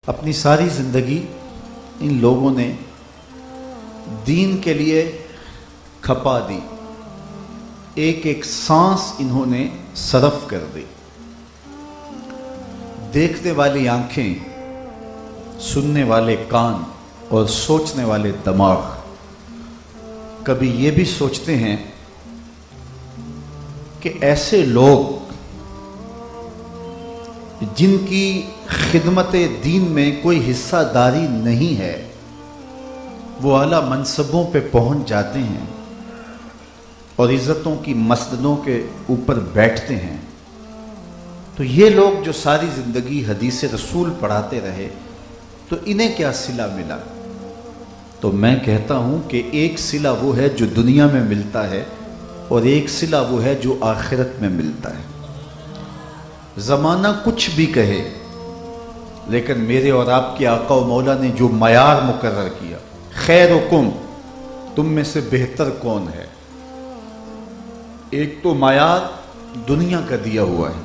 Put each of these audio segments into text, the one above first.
اپنی ساری زندگی ان لوگوں نے دین کے لیے کھپا دی، ایک ایک سانس انہوں نے صرف کر دی۔ دیکھنے والی آنکھیں، سننے والے کان اور سوچنے والے دماغ کبھی یہ بھی سوچتے ہیں کہ ایسے لوگ جن کی خدمت دین میں کوئی حصہ داری نہیں ہے وہ اعلیٰ منصبوں پہ پہنچ جاتے ہیں اور عزتوں کی مسندوں کے اوپر بیٹھتے ہیں، تو یہ لوگ جو ساری زندگی حدیث رسول پڑھاتے رہے تو انہیں کیا صلہ ملا؟ تو میں کہتا ہوں کہ ایک صلہ وہ ہے جو دنیا میں ملتا ہے اور ایک صلہ وہ ہے جو آخرت میں ملتا ہے۔ زمانہ کچھ بھی کہے لیکن میرے اور آپ کے آقا و مولا نے جو معیار مقرر کیا، خیرکم، تم میں سے بہتر کون ہے، ایک تو معیار دنیا کا دیا ہوا ہے۔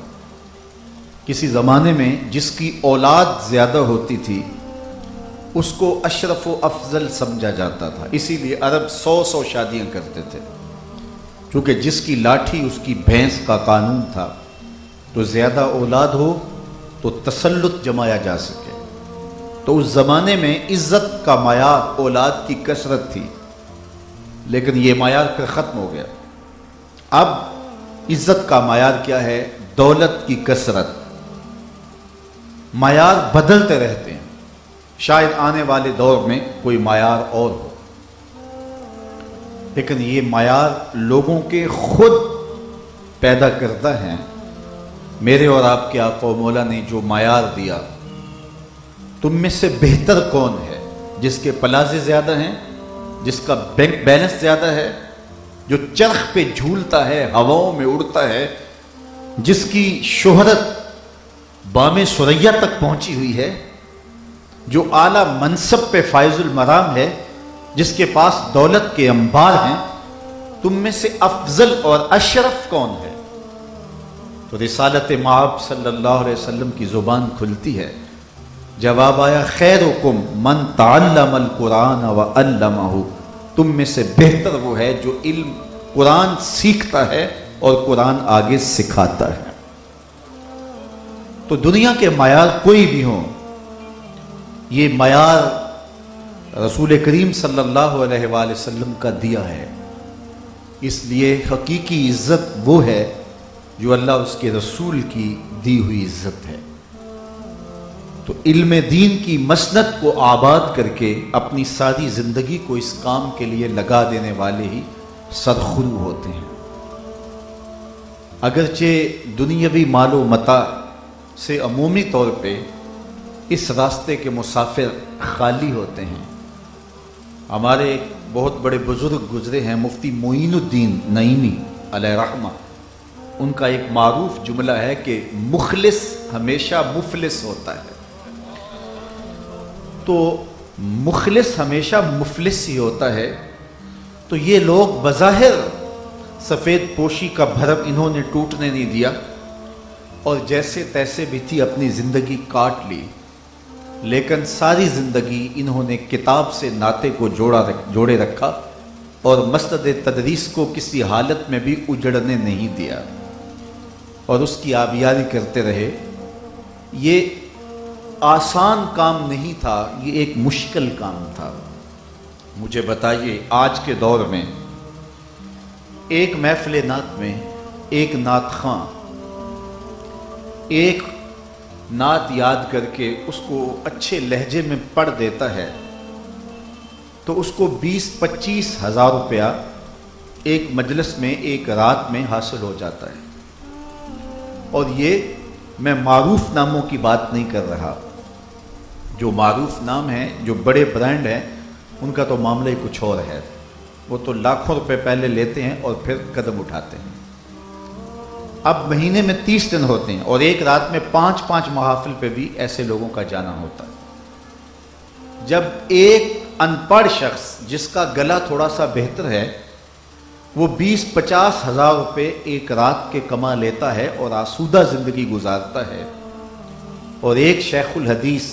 کسی زمانے میں جس کی اولاد زیادہ ہوتی تھی اس کو اشرف و افضل سمجھا جاتا تھا، اسی لیے عرب 100 شادیاں کرتے تھے، کیونکہ جس کی لاٹھی اس کی بھینس کا قانون تھا، تو زیادہ اولاد ہو تو تسلط جمایا جا سکے۔ تو اس زمانے میں عزت کا معیار اولاد کی کثرت تھی، لیکن یہ معیار پھر ختم ہو گیا۔ اب عزت کا معیار کیا ہے؟ دولت کی کثرت۔ معیار بدلتے رہتے ہیں، شاید آنے والے دور میں کوئی معیار اور ہو، لیکن یہ معیار لوگوں کے خود پیدا کردہ ہیں۔ میرے اور آپ کے آقا و مولا نے جو معیار دیا، تم میں سے بہتر کون ہے؟ جس کے پلازے زیادہ ہیں، جس کا بینک بیلنس زیادہ ہے، جو چرخ پہ جھولتا ہے، ہواؤں میں اڑتا ہے، جس کی شہرت بام ثریا تک پہنچی ہوئی ہے، جو اعلیٰ منصب پہ فائز المرام ہے، جس کے پاس دولت کے انبار ہیں، تم میں سے افضل اور اشرف کون ہے؟ تو رسالت مآب صلی اللہ علیہ وسلم کی زبان کھلتی ہے، جواب آیا خیرکم من تعلم القرآن وعلمہ، تم میں سے بہتر وہ ہے جو علم قرآن سیکھتا ہے اور قرآن آگے سکھاتا ہے۔ تو دنیا کے معیار کوئی بھی ہوں، یہ معیار رسول کریم صلی اللہ علیہ وآلہ وسلم کا دیا ہے، اس لیے حقیقی عزت وہ ہے جو اللہ اس کے رسول کی دی ہوئی عزت ہے۔ تو علم دین کی مسند کو آباد کر کے اپنی ساری زندگی کو اس کام کے لیے لگا دینے والے ہی سرخرو ہوتے ہیں۔ اگرچہ دنیاوی مال و متاع سے عمومی طور پہ اس راستے کے مسافر خالی ہوتے ہیں۔ ہمارے ایک بہت بڑے بزرگ گزرے ہیں، مفتی معین الدین نعیمی علیہ رحمہ، ان کا ایک معروف جملہ ہے کہ مخلص ہمیشہ مفلس ہوتا ہے۔ تو مخلص ہمیشہ مفلس ہی ہوتا ہے۔ تو یہ لوگ بظاہر سفید پوشی کا بھرم انہوں نے ٹوٹنے نہیں دیا اور جیسے تیسے بھی تھی اپنی زندگی کاٹ لی، لیکن ساری زندگی انہوں نے کتاب سے ناطے کو جوڑے رکھا اور مسند تدریس کو کسی حالت میں بھی اجڑنے نہیں دیا اور اس کی آبیاری کرتے رہے۔ یہ آسان کام نہیں تھا، یہ ایک مشکل کام تھا۔ مجھے بتائیے آج کے دور میں ایک محفل نعت میں ایک نعت خواں ایک نعت یاد کر کے اس کو اچھے لہجے میں پڑھ دیتا ہے تو اس کو 20-25 ہزار روپیہ ایک مجلس میں ایک رات میں حاصل ہو جاتا ہے۔ اور یہ میں معروف ناموں کی بات نہیں کر رہا، جو معروف نام ہیں، جو بڑے برانڈ ہیں، ان کا تو معاملہ ہی کچھ اور ہے، وہ تو لاکھوں روپے پہلے لیتے ہیں اور پھر قدم اٹھاتے ہیں۔ اب مہینے میں 30 دن ہوتے ہیں اور ایک رات میں 5 محافل پہ بھی ایسے لوگوں کا جانا ہوتا ہے۔ جب ایک ان پڑھ شخص جس کا گلا تھوڑا سا بہتر ہے وہ 20-50 ہزار روپے ایک رات کے کما لیتا ہے اور آسودہ زندگی گزارتا ہے، اور ایک شیخ الحدیث